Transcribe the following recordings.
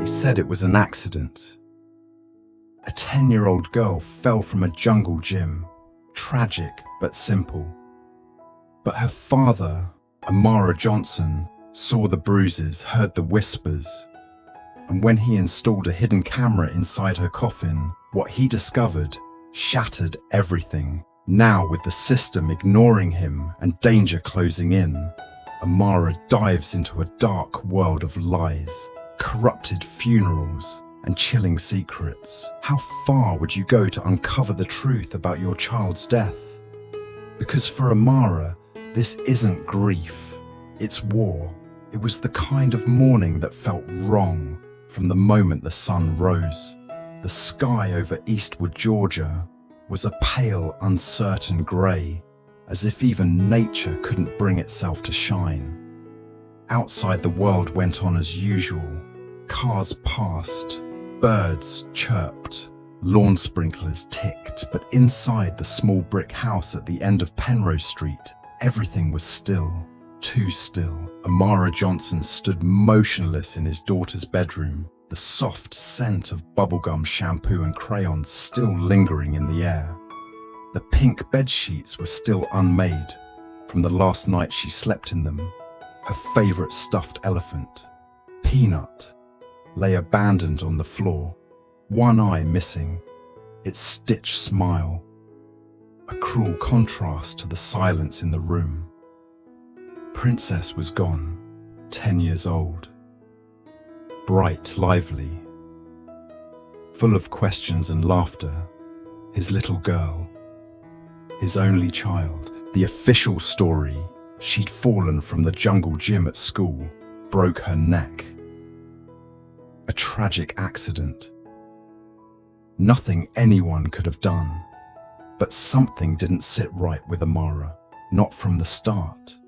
said it was an accident. A 10-year-old girl fell from a jungle gym. Tragic, but simple. But her father, Amara Johnson, saw the bruises, heard the whispers, and when he installed a hidden camera inside her coffin, what he discovered shattered everything. Now, with the system ignoring him and danger closing in, Amara dives into a dark world of lies, corrupted funerals, and chilling secrets. How far would you go to uncover the truth about your child's death? Because for Amara, this isn't grief, it's war. It was the kind of mourning that felt wrong from the moment the sun rose. The sky over Eastwood, Georgia, was a pale, uncertain grey, as if even nature couldn't bring itself to shine. Outside, the world went on as usual. Cars passed, birds chirped, lawn sprinklers ticked, but inside the small brick house at the end of Penrose Street, everything was still, too still. Amara Johnson stood motionless in his daughter's bedroom, the soft scent of bubblegum, shampoo and crayons still lingering in the air. The pink bedsheets were still unmade from the last night she slept in them. Her favourite stuffed elephant, Peanut, lay abandoned on the floor, one eye missing, its stitched smile, a cruel contrast to the silence in the room. Princess was gone, 10 years old, bright, lively, full of questions and laughter, his little girl, his only child. The official story: she'd fallen from the jungle gym at school, broke her neck. A tragic accident. Nothing anyone could have done. But something didn't sit right with Amara, not from the start.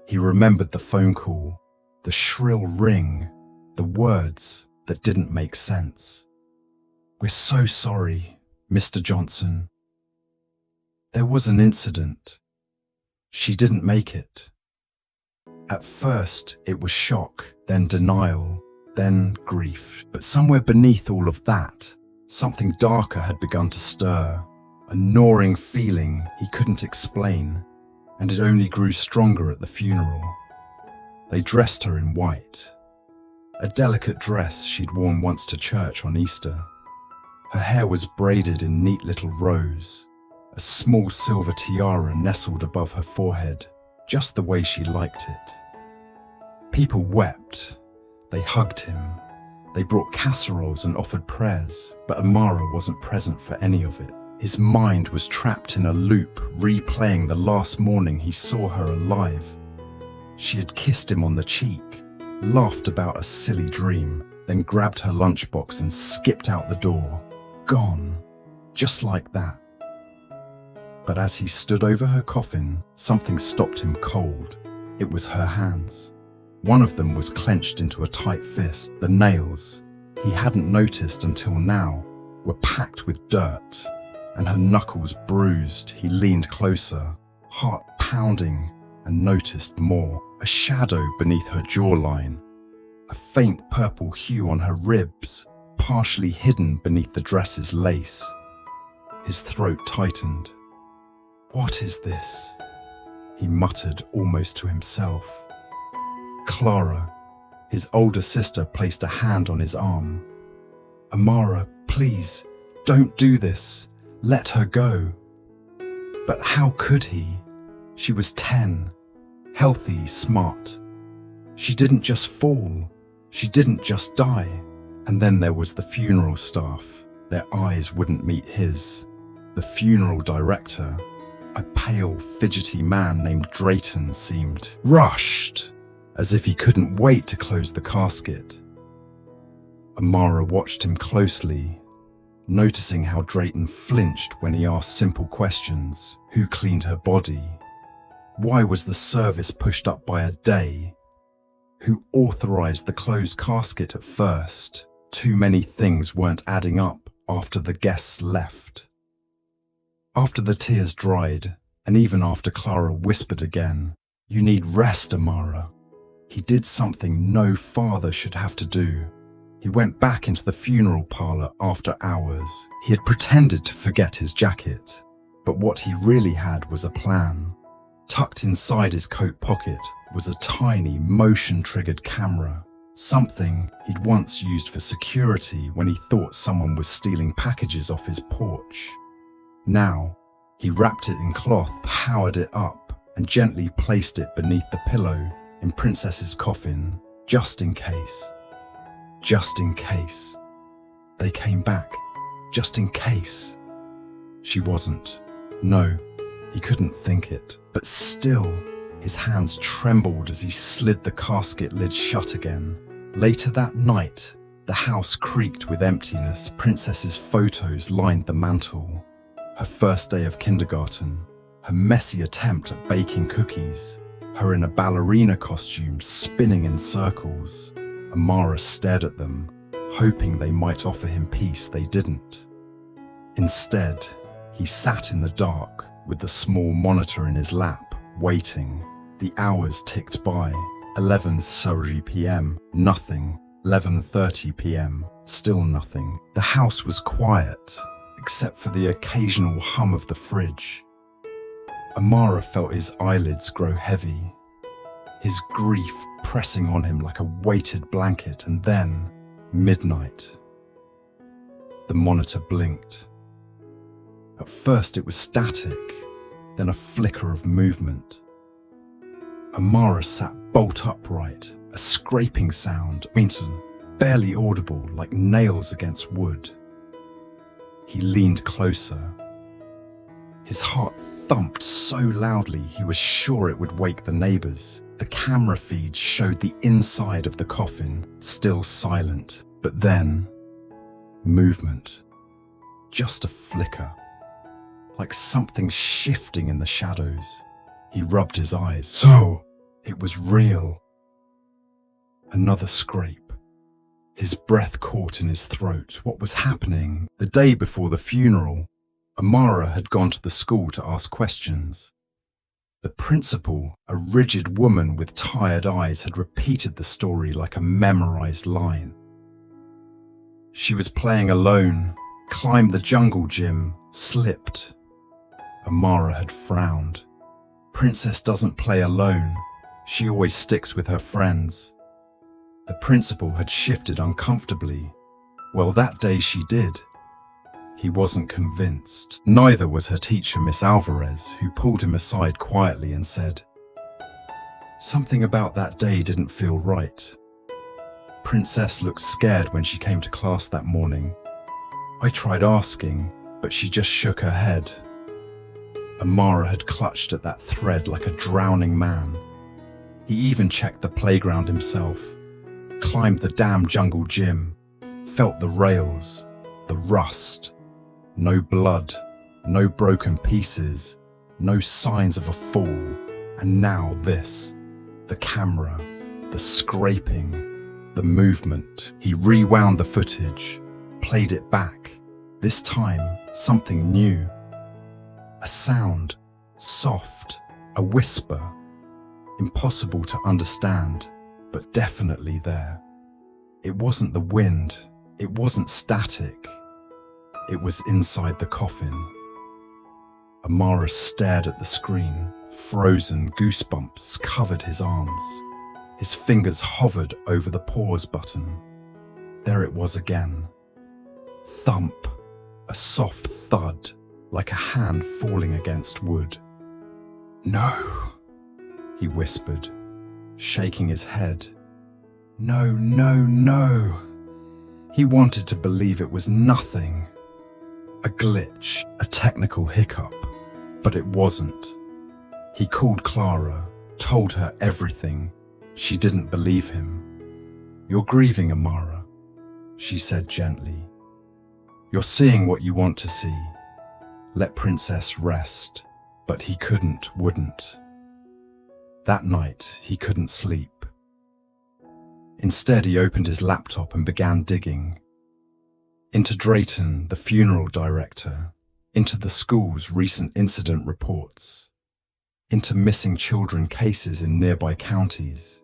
He remembered the phone call, the shrill ring, the words that didn't make sense. "We're so sorry, Mr. Johnson. There was an incident. She didn't make it." At first, it was shock, then denial, then grief. But somewhere beneath all of that, something darker had begun to stir, a gnawing feeling he couldn't explain, and it only grew stronger at the funeral. They dressed her in white, a delicate dress she'd worn once to church on Easter. Her hair was braided in neat little rows, a small silver tiara nestled above her forehead, just the way she liked it. People wept, they hugged him, they brought casseroles and offered prayers, but Amara wasn't present for any of it. His mind was trapped in a loop, replaying the last morning he saw her alive. She had kissed him on the cheek, laughed about a silly dream, then grabbed her lunchbox and skipped out the door. Gone, just like that. But as he stood over her coffin, something stopped him cold. It was her hands. One of them was clenched into a tight fist. The nails, he hadn't noticed until now, were packed with dirt, and her knuckles bruised. He leaned closer, heart pounding, and noticed more. A shadow beneath her jawline, a faint purple hue on her ribs, partially hidden beneath the dress's lace. His throat tightened. "What is this?" he muttered almost to himself. Clara, his older sister, placed a hand on his arm. "Amara, please, don't do this. Let her go." But how could he? She was 10, healthy, smart. She didn't just fall, she didn't just die. And then there was the funeral staff. Their eyes wouldn't meet his. The funeral director, a pale, fidgety man named Drayton, seemed rushed, as if he couldn't wait to close the casket. Amara watched him closely, noticing how Drayton flinched when he asked simple questions. Who cleaned her body? Why was the service pushed up by a day? Who authorized the closed casket at first? Too many things weren't adding up after the guests left. After the tears dried, and even after Clara whispered again, "You need rest, Amara," he did something no father should have to do. He went back into the funeral parlour after hours. He had pretended to forget his jacket, but what he really had was a plan. Tucked inside his coat pocket was a tiny motion-triggered camera, something he'd once used for security when he thought someone was stealing packages off his porch. Now, he wrapped it in cloth, powered it up, and gently placed it beneath the pillow in Princess's coffin, just in case. Just in case. They came back. Just in case. She wasn't. No, he couldn't think it. But still, his hands trembled as he slid the casket lid shut again. Later that night, the house creaked with emptiness. Princess's photos lined the mantel. Her first day of kindergarten, her messy attempt at baking cookies, her in a ballerina costume spinning in circles. Amara stared at them, hoping they might offer him peace. They didn't. Instead, he sat in the dark with the small monitor in his lap, waiting. The hours ticked by. 11:30 p.m. Nothing. 11:30 p.m. Still nothing. The house was quiet, except for the occasional hum of the fridge. Amara felt his eyelids grow heavy, his grief pressing on him like a weighted blanket, and then midnight. The monitor blinked. At first it was static, then a flicker of movement. Amara sat bolt upright, a scraping sound, barely audible, like nails against wood. He leaned closer. His heart thumped so loudly he was sure it would wake the neighbors. The camera feed showed the inside of the coffin, still silent. But then, movement. Just a flicker. Like something shifting in the shadows. He rubbed his eyes. So, it was real. Another scrape. His breath caught in his throat. What was happening? The day before the funeral, Amara had gone to the school to ask questions. The principal, a rigid woman with tired eyes, had repeated the story like a memorized line. She was playing alone, climbed the jungle gym, slipped. Amara had frowned. Princess doesn't play alone. She always sticks with her friends. The principal had shifted uncomfortably. Well, that day she did. He wasn't convinced. Neither was her teacher, Miss Alvarez, who pulled him aside quietly and said, "Something about that day didn't feel right." Princess looked scared when she came to class that morning. I tried asking, but she just shook her head. Amara had clutched at that thread like a drowning man. He even checked the playground himself, climbed the damn jungle gym, felt the rails, the rust. No blood, no broken pieces, no signs of a fall. And now this, the camera, the scraping, the movement. He rewound the footage, played it back. This time, something new. A sound, soft, a whisper. Impossible to understand, but definitely there. It wasn't the wind, it wasn't static. It was inside the coffin. Amara stared at the screen. Frozen goosebumps covered his arms. His fingers hovered over the pause button. There it was again. Thump. A soft thud, like a hand falling against wood. "No," he whispered, shaking his head. No, no, no. He wanted to believe it was nothing. A glitch, a technical hiccup, but it wasn't. He called Clara, told her everything. She didn't believe him. "You're grieving, Amara," she said gently. "You're seeing what you want to see. Let Princess rest." But he wouldn't. That night, he couldn't sleep. Instead, he opened his laptop and began digging. Into Drayton, the funeral director, into the school's recent incident reports, into missing children cases in nearby counties.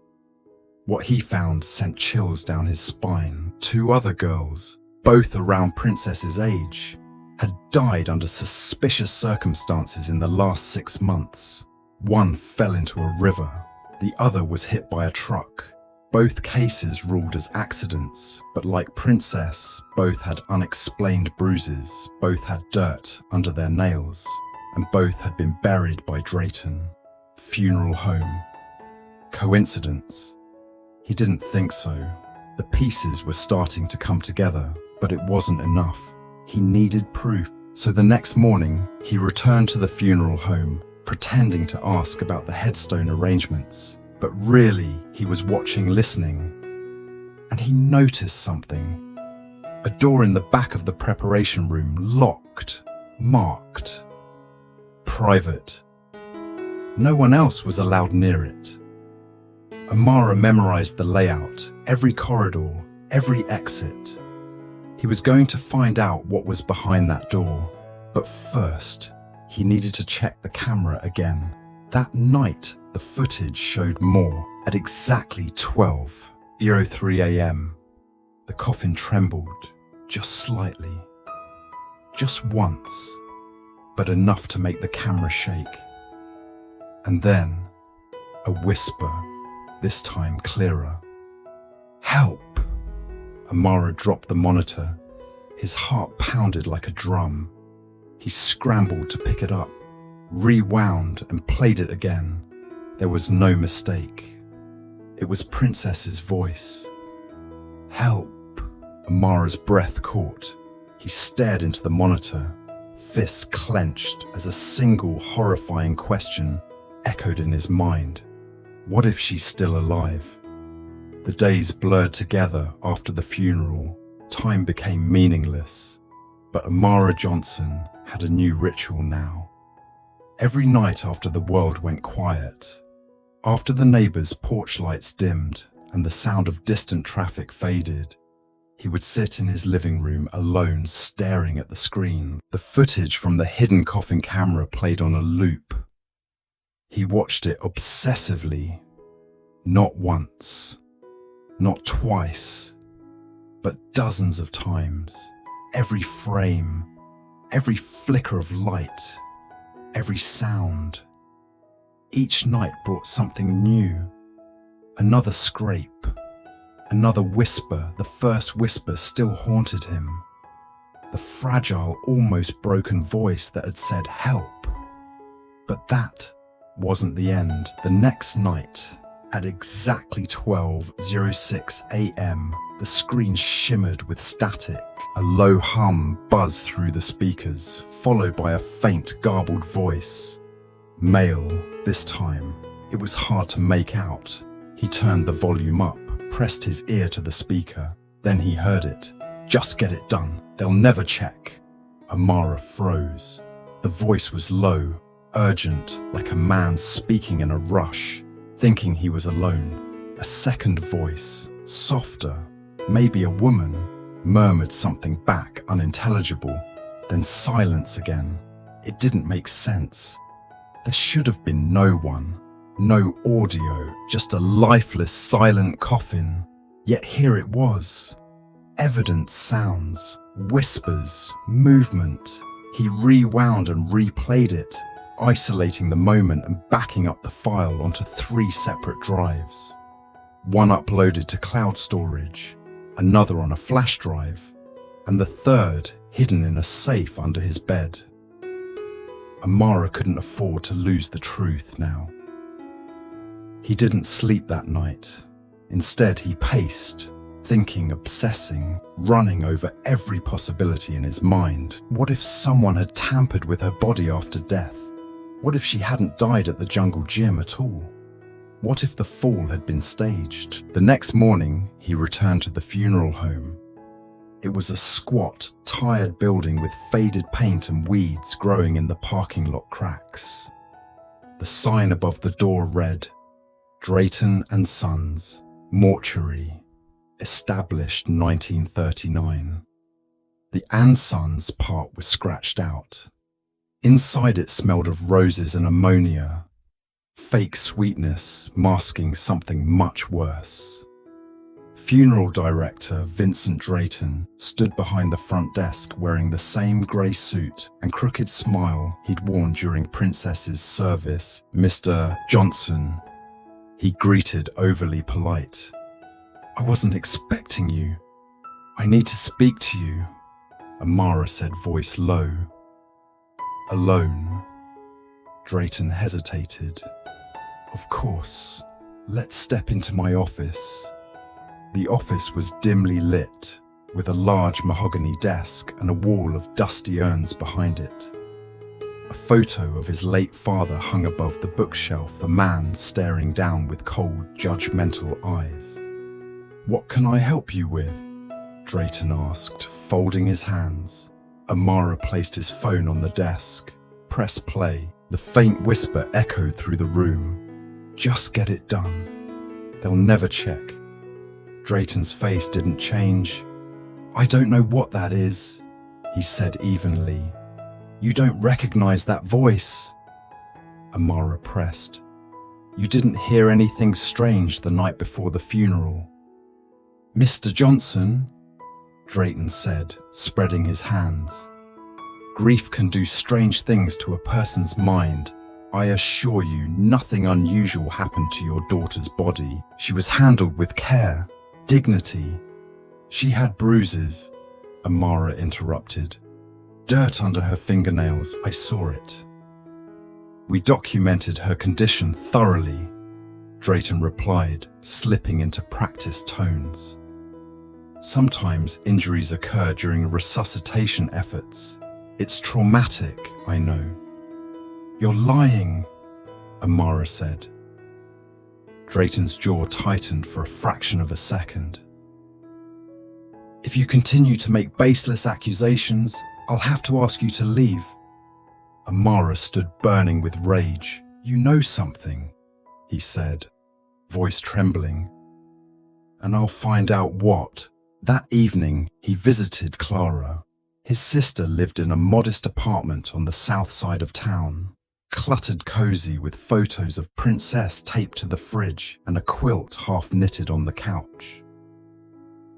What he found sent chills down his spine. Two other girls, both around Princess's age, had died under suspicious circumstances in the last 6 months. One fell into a river, the other was hit by a truck. Both cases ruled as accidents, but like Princess, both had unexplained bruises, both had dirt under their nails, and both had been buried by Drayton. Funeral home. Coincidence? He didn't think so. The pieces were starting to come together, but it wasn't enough. He needed proof. So the next morning, he returned to the funeral home, pretending to ask about the headstone arrangements. But really, he was watching, listening, and he noticed something. A door in the back of the preparation room, locked, marked, private. No one else was allowed near it. Amara memorized the layout, every corridor, every exit. He was going to find out what was behind that door, but first, he needed to check the camera again. That night, the footage showed more. At exactly 12:03 a.m., the coffin trembled, just slightly. Just once, but enough to make the camera shake. And then, a whisper, this time clearer. "Help!" Amara dropped the monitor. His heart pounded like a drum. He scrambled to pick it up, rewound and played it again. There was no mistake. It was Princess's voice. "Help!" Amara's breath caught. He stared into the monitor, fists clenched as a single horrifying question echoed in his mind. What if she's still alive? The days blurred together after the funeral. Time became meaningless. But Amara Johnson had a new ritual now. Every night after the world went quiet, after the neighbors' porch lights dimmed and the sound of distant traffic faded, he would sit in his living room alone, staring at the screen. The footage from the hidden coffin camera played on a loop. He watched it obsessively, not once, not twice, but dozens of times. Every frame, every flicker of light, every sound. Each night brought something new. Another scrape, another whisper. The first whisper still haunted him. The fragile, almost broken voice that had said help. But that wasn't the end. The next night, at exactly 12:06 a.m., the screen shimmered with static. A low hum buzzed through the speakers, followed by a faint, garbled voice. Male, this time. It was hard to make out. He turned the volume up, pressed his ear to the speaker. Then he heard it. "Just get it done. They'll never check." Amara froze. The voice was low, urgent, like a man speaking in a rush, thinking he was alone. A second voice, softer, maybe a woman, murmured something back, unintelligible. Then silence again. It didn't make sense. There should have been no one, no audio, just a lifeless, silent coffin. Yet here it was. Evident sounds, whispers, movement. He rewound and replayed it, isolating the moment and backing up the file onto 3 separate drives. One uploaded to cloud storage, another on a flash drive, and the third hidden in a safe under his bed. Amara couldn't afford to lose the truth now. He didn't sleep that night. Instead, he paced, thinking, obsessing, running over every possibility in his mind. What if someone had tampered with her body after death? What if she hadn't died at the jungle gym at all? What if the fall had been staged? The next morning, he returned to the funeral home. It was a squat, tired building with faded paint and weeds growing in the parking lot cracks. The sign above the door read, "Drayton and Sons, Mortuary, established 1939. The "and Sons" part was scratched out. Inside it smelled of roses and ammonia, fake sweetness masking something much worse. Funeral director Vincent Drayton stood behind the front desk wearing the same grey suit and crooked smile he'd worn during Princess's service. "Mr. Johnson," he greeted, overly polite. "I wasn't expecting you. I need to speak to you," Amara said, voice low. "Alone?" Drayton hesitated. "Of course. Let's step into my office." The office was dimly lit, with a large mahogany desk and a wall of dusty urns behind it. A photo of his late father hung above the bookshelf, the man staring down with cold, judgmental eyes. "What can I help you with?" Drayton asked, folding his hands. Amara placed his phone on the desk. "Press play." The faint whisper echoed through the room. "Just get it done. They'll never check." Drayton's face didn't change. "I don't know what that is," he said evenly. "You don't recognize that voice?" Amara pressed. "You didn't hear anything strange the night before the funeral?" "Mr. Johnson," Drayton said, spreading his hands. "Grief can do strange things to a person's mind. I assure you, nothing unusual happened to your daughter's body. She was handled with care, dignity. She had bruises," Amara interrupted. "Dirt under her fingernails, I saw it." "We documented her condition thoroughly," Drayton replied, slipping into practiced tones. "Sometimes injuries occur during resuscitation efforts. It's traumatic, I know." "You're lying," Amara said. Drayton's jaw tightened for a fraction of a second. "If you continue to make baseless accusations, I'll have to ask you to leave." Amara stood burning with rage. "You know something," he said, voice trembling. "And I'll find out what." That evening, he visited Clara. His sister lived in a modest apartment on the south side of town, cluttered cozy with photos of Princess taped to the fridge and a quilt half knitted on the couch.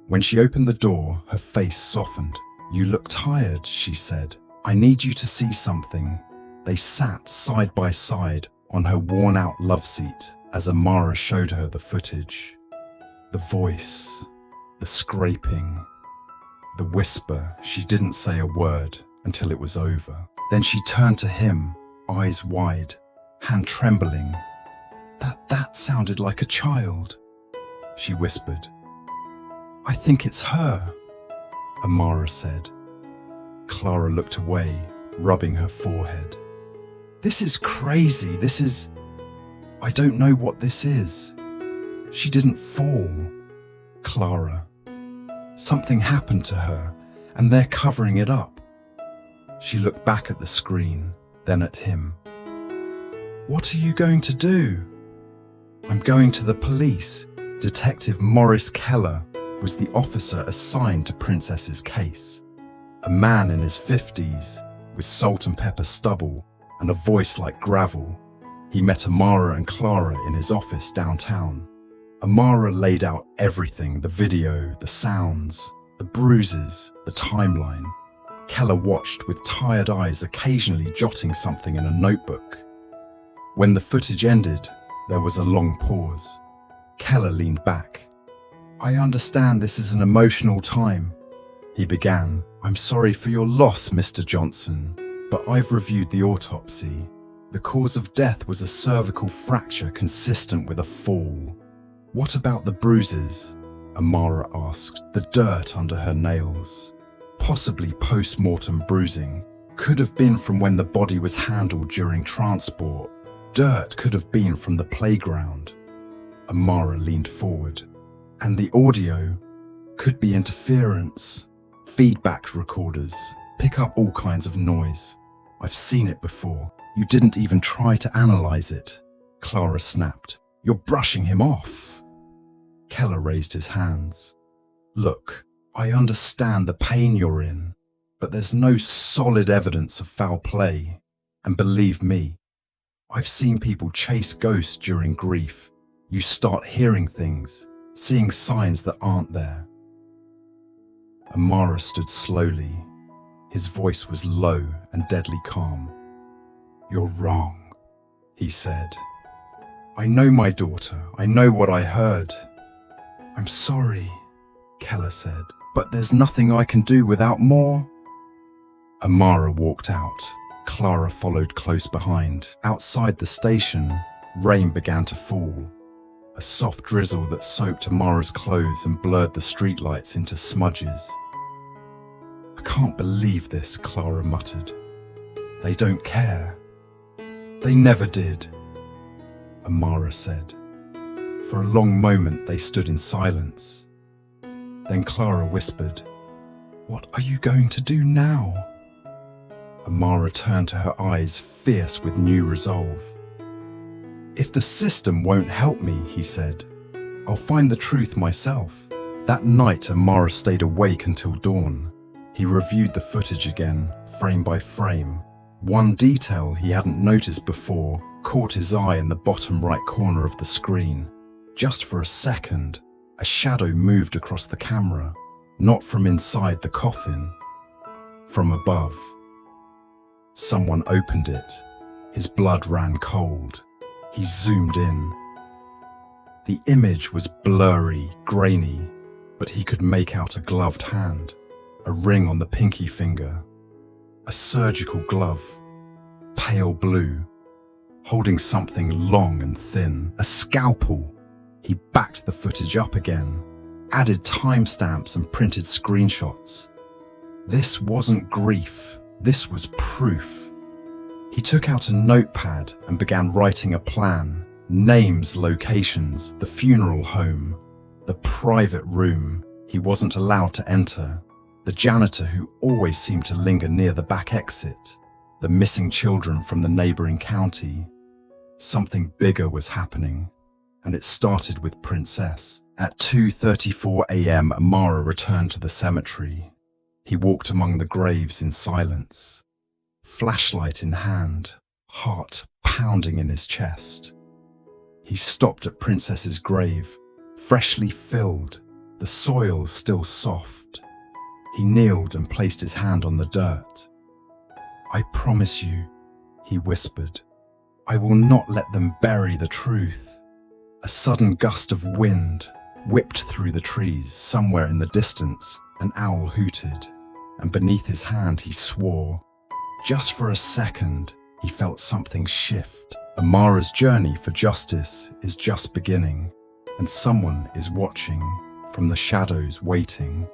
When she opened the door, her face softened. "You look tired," she said. "I need you to see something." They sat side by side on her worn-out love seat as Amara showed her the footage. The voice, the scraping, the whisper. She didn't say a word until it was over. Then she turned to him, eyes wide, hand trembling. That sounded like a child," she whispered. "I think it's her," Amara said. Clara looked away, rubbing her forehead. "This is crazy. I don't know what this is." "She didn't fall, Clara. Something happened to her, and they're covering it up." She looked back at the screen, then at him. "What are you going to do?" "I'm going to the police." Detective Maurice Keller was the officer assigned to Princess's case. A man in his 50s, with salt and pepper stubble and a voice like gravel. He met Amara and Clara in his office downtown. Amara laid out everything: the video, the sounds, the bruises, the timeline. Keller watched with tired eyes, occasionally jotting something in a notebook. When the footage ended, there was a long pause. Keller leaned back. "I understand this is an emotional time," he began. "I'm sorry for your loss, Mr. Johnson, but I've reviewed the autopsy. The cause of death was a cervical fracture consistent with a fall." "What about the bruises?" Amara asked. "The dirt under her nails. Possibly post-mortem bruising. Could have been from when the body was handled during transport. Dirt could have been from the playground." Amara leaned forward. "And the audio? Could be interference. Feedback recorders. Pick up all kinds of noise. I've seen it before." "You didn't even try to analyze it," Clara snapped. "You're brushing him off." Keller raised his hands. "Look, I understand the pain you're in, but there's no solid evidence of foul play. And believe me, I've seen people chase ghosts during grief. You start hearing things, seeing signs that aren't there. Amara stood slowly. His voice was low and deadly calm. "You're wrong," he said. "I know my daughter. I know what I heard." "I'm sorry," Keller said, "but there's nothing I can do without more." Amara walked out. Clara followed close behind. Outside the station, rain began to fall. A soft drizzle that soaked Amara's clothes and blurred the streetlights into smudges. "I can't believe this," Clara muttered. "They don't care. They never did," Amara said. For a long moment they stood in silence. Then Clara whispered, "What are you going to do now?" Amara turned to her eyes, fierce with new resolve. "If the system won't help me," he said, "I'll find the truth myself." That night, Amara stayed awake until dawn. He reviewed the footage again, frame by frame. One detail he hadn't noticed before caught his eye in the bottom right corner of the screen. Just for a second, a shadow moved across the camera, not from inside the coffin, from above. Someone opened it. His blood ran cold. He zoomed in. The image was blurry, grainy, but he could make out a gloved hand, a ring on the pinky finger, a surgical glove, pale blue, holding something long and thin, a scalpel. He backed the footage up again, added timestamps and printed screenshots. This wasn't grief, this was proof. He took out a notepad and began writing a plan. Names, locations, the funeral home, the private room he wasn't allowed to enter, the janitor who always seemed to linger near the back exit, the missing children from the neighboring county. Something bigger was happening, and it started with Princess. At 2:34 a.m., Amara returned to the cemetery. He walked among the graves in silence, flashlight in hand, heart pounding in his chest. He stopped at Princess's grave, freshly filled, the soil still soft. He kneeled and placed his hand on the dirt. "I promise you," he whispered, "I will not let them bury the truth." A sudden gust of wind whipped through the trees. Somewhere in the distance, an owl hooted, and beneath his hand he swore. Just for a second, he felt something shift. Amara's journey for justice is just beginning, and someone is watching from the shadows, waiting.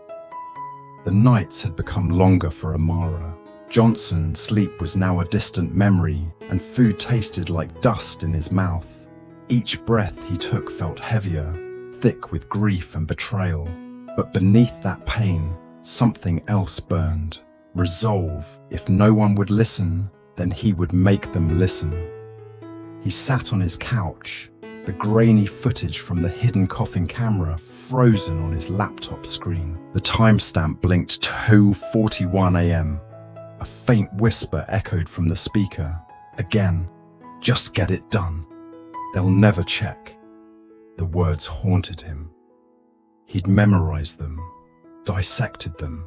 The nights had become longer for Amara Johnson. Sleep was now a distant memory, and food tasted like dust in his mouth. Each breath he took felt heavier, thick with grief and betrayal. But beneath that pain, something else burned. Resolve. If no one would listen, then he would make them listen. He sat on his couch, the grainy footage from the hidden Coffin camera frozen on his laptop screen. The timestamp blinked 2:41 a.m. A faint whisper echoed from the speaker. Again, "Just get it done. They'll never check." The words haunted him. He'd memorized them, dissected them,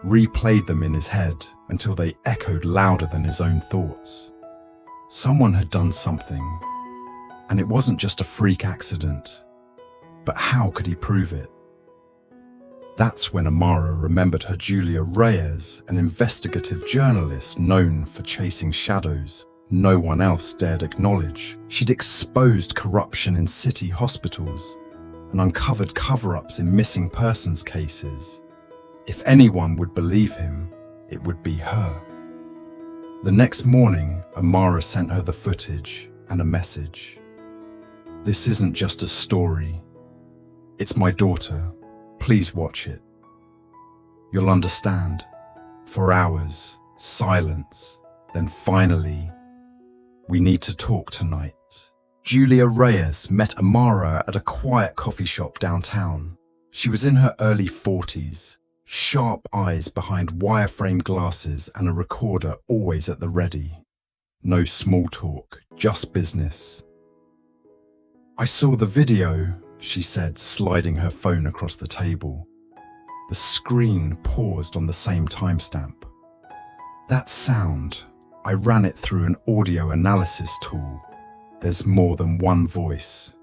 replayed them in his head until they echoed louder than his own thoughts. Someone had done something, and it wasn't just a freak accident. But how could he prove it? That's when Amara remembered her Julia Reyes, an investigative journalist known for chasing shadows no one else dared acknowledge. She'd exposed corruption in city hospitals and uncovered cover-ups in missing persons cases. If anyone would believe him, it would be her. The next morning, Amara sent her the footage and a message. "This isn't just a story. It's my daughter. Please watch it. You'll understand." For hours, silence. Then finally, "We need to talk tonight." Julia Reyes met Amara at a quiet coffee shop downtown. She was in her early 40s, sharp eyes behind wireframe glasses and a recorder always at the ready. No small talk, just business. "I saw the video," she said, sliding her phone across the table. The screen paused on the same timestamp. That sound, I ran it through an audio analysis tool. There's more than one voice.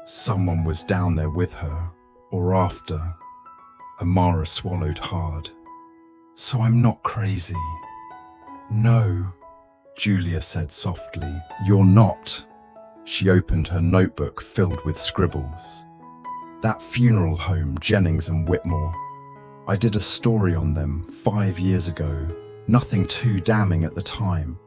Someone was down there with her, or after. Amara swallowed hard. So I'm not crazy. No, Julia said softly. You're not. She opened her notebook filled with scribbles. That funeral home, Jennings and Whitmore. I did a story on them 5 years ago. Nothing too damning at the time.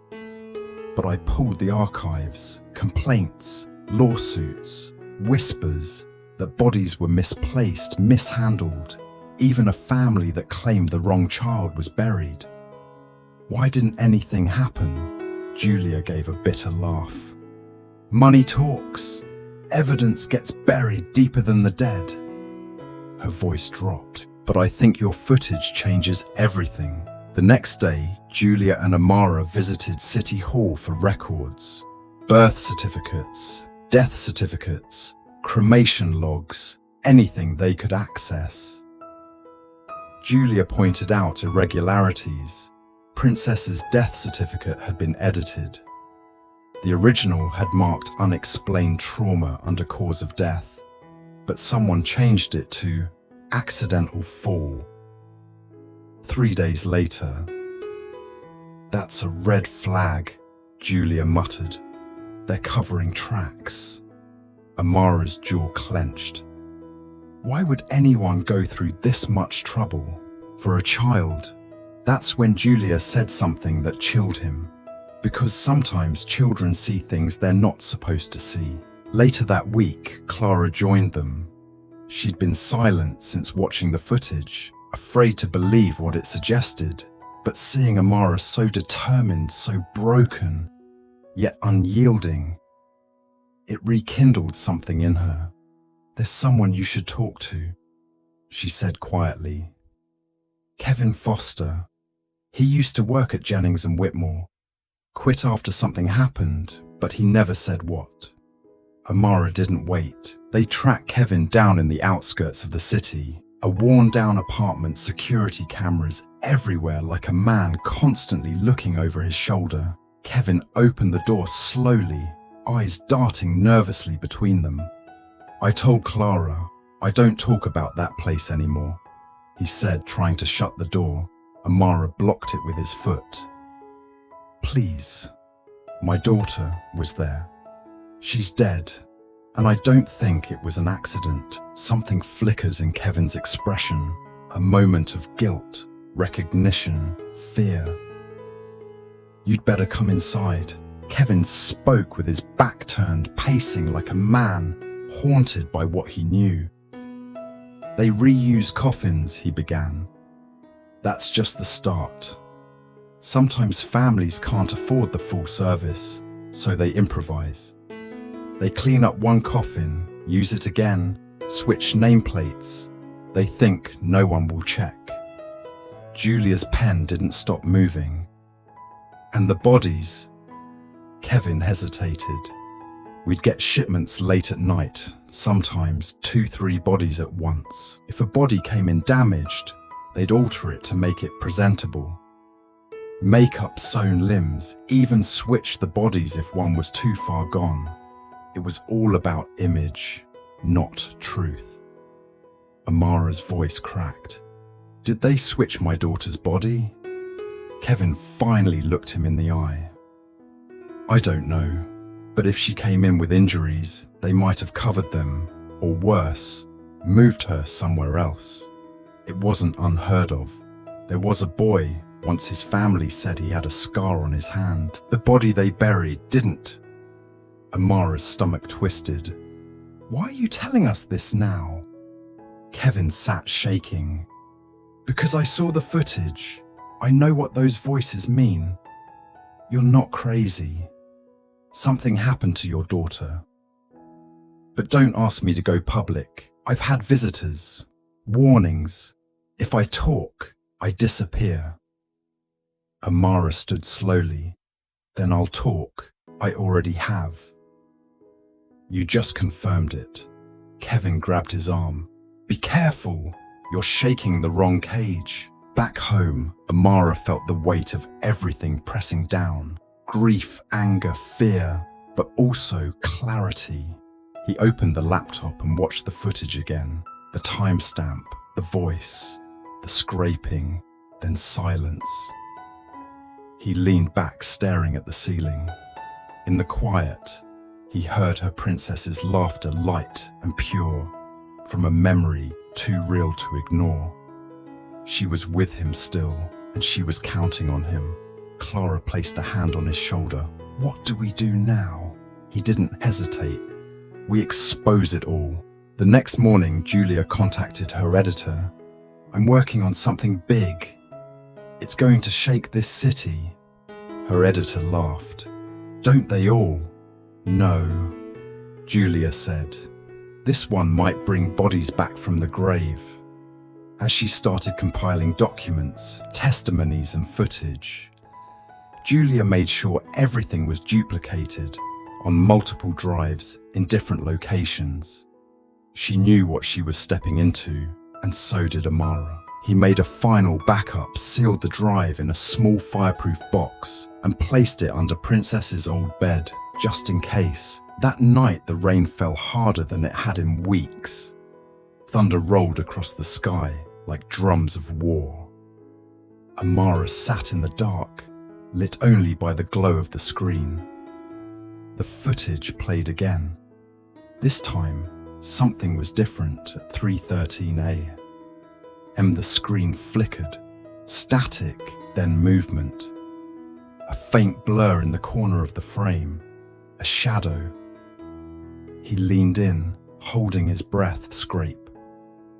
But I pulled the archives, complaints, lawsuits, whispers that bodies were misplaced, mishandled, even a family that claimed the wrong child was buried. Why didn't anything happen? Julia gave a bitter laugh. Money talks. Evidence gets buried deeper than the dead. Her voice dropped. But I think your footage changes everything. The next day, Julia and Amara visited City Hall for records. Birth certificates, death certificates, cremation logs, anything they could access. Julia pointed out irregularities. Princess's death certificate had been edited. The original had marked unexplained trauma under cause of death, but someone changed it to accidental fall. 3 days later, that's a red flag, Julia muttered. They're covering tracks. Amara's jaw clenched. Why would anyone go through this much trouble for a child? That's when Julia said something that chilled him, because sometimes children see things they're not supposed to see. Later that week, Clara joined them. She'd been silent since watching the footage, afraid to believe what it suggested, but seeing Amara so determined, so broken, yet unyielding, it rekindled something in her. There's someone you should talk to, she said quietly. Kevin Foster. He used to work at Jennings and Whitmore. Quit after something happened, but he never said what. Amara didn't wait. They tracked Kevin down in the outskirts of the city, a worn-down apartment, security cameras everywhere, like a man constantly looking over his shoulder. Kevin opened the door slowly, eyes darting nervously between them. I told Clara, I don't talk about that place anymore, he said, trying to shut the door. Amara blocked it with his foot. Please, my daughter was there. She's dead, and I don't think it was an accident. Something flickers in Kevin's expression, a moment of guilt, recognition, fear. You'd better come inside. Kevin spoke with his back turned, pacing like a man haunted by what he knew. They reuse coffins, he began. That's just the start. Sometimes families can't afford the full service, so they improvise. They clean up one coffin, use it again, switch nameplates. They think no one will check. Julia's pen didn't stop moving. And the bodies? Kevin hesitated. We'd get shipments late at night, sometimes 2-3 bodies at once. If a body came in damaged, they'd alter it to make it presentable. Make up sewn limbs, even switch the bodies if one was too far gone. It was all about image, not truth. Amara's voice cracked. Did they switch my daughter's body? Kevin finally looked him in the eye. I don't know, but if she came in with injuries, they might have covered them, or worse, moved her somewhere else. It wasn't unheard of. There was a boy, once his family said he had a scar on his hand. The body they buried didn't. Amara's stomach twisted. Why are you telling us this now? Kevin sat shaking. Because I saw the footage. I know what those voices mean. You're not crazy. Something happened to your daughter. But don't ask me to go public. I've had visitors. Warnings. If I talk, I disappear. Amara stood slowly. Then I'll talk. I already have. You just confirmed it. Kevin grabbed his arm. "Be careful! You're shaking the wrong cage." Back home, Amara felt the weight of everything pressing down. Grief, anger, fear, but also clarity. He opened the laptop and watched the footage again. The timestamp, the voice, the scraping, then silence. He leaned back, staring at the ceiling. In the quiet, he heard her princess's laughter, light and pure, from a memory too real to ignore. She was with him still, and she was counting on him. Clara placed a hand on his shoulder. "What do we do now?" He didn't hesitate. "We expose it all." The next morning, Julia contacted her editor. "I'm working on something big. It's going to shake this city." Her editor laughed. "Don't they all?" "No," Julia said. "This one might bring bodies back from the grave." As she started compiling documents, testimonies and footage, Julia made sure everything was duplicated on multiple drives in different locations. She knew what she was stepping into, and so did Amara. He made a final backup, sealed the drive in a small fireproof box, and placed it under Princess's old bed, just in case. That night, the rain fell harder than it had in weeks. Thunder rolled across the sky like drums of war. Amara sat in the dark, lit only by the glow of the screen. The footage played again. This time, something was different at 3:13 a.m. The screen flickered, static, then movement. A faint blur in the corner of the frame, a shadow. He leaned in, holding his breath, scrape.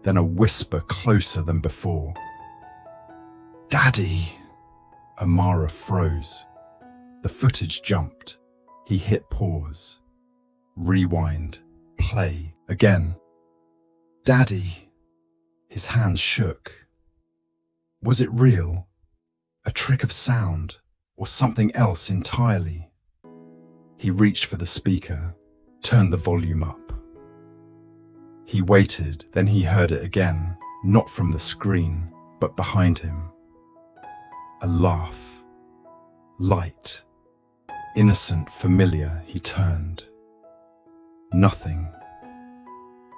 Then a whisper closer than before. "Daddy!" Amara froze. The footage jumped. He hit pause. Rewind. Play. Again. "Daddy!" His hands shook. Was it real? A trick of sound? Or something else entirely? He reached for the speaker, turned the volume up. He waited, then he heard it again, not from the screen, but behind him. A laugh. Light. Innocent, familiar. He turned. Nothing.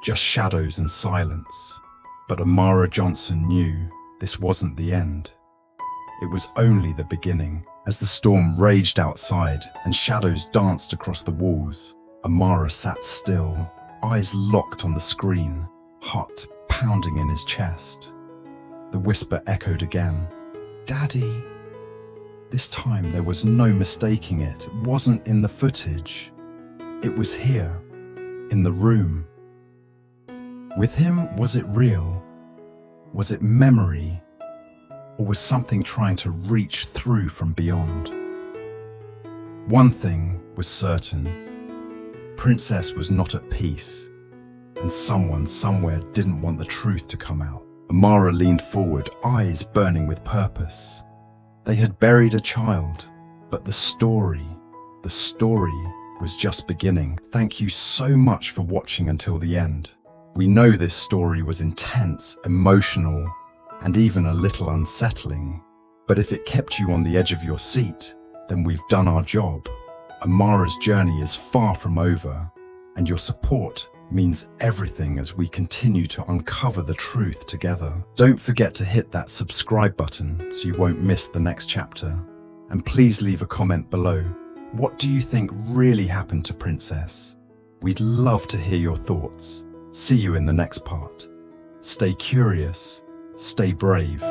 Just shadows and silence. But Amara Johnson knew this wasn't the end. It was only the beginning. As the storm raged outside and shadows danced across the walls, Amara sat still, eyes locked on the screen, heart pounding in his chest. The whisper echoed again. "Daddy!" This time there was no mistaking it. It wasn't in the footage. It was here, in the room. With him, was it real? Was it memory? Or was something trying to reach through from beyond? One thing was certain. Princess was not at peace, and someone somewhere didn't want the truth to come out. Amara leaned forward, eyes burning with purpose. They had buried a child, but the story was just beginning. Thank you so much for watching until the end. We know this story was intense, emotional, and even a little unsettling. But if it kept you on the edge of your seat, then we've done our job. Amara's journey is far from over, and your support means everything as we continue to uncover the truth together. Don't forget to hit that subscribe button so you won't miss the next chapter. And please leave a comment below. What do you think really happened to Princess? We'd love to hear your thoughts. See you in the next part. Stay curious, stay brave.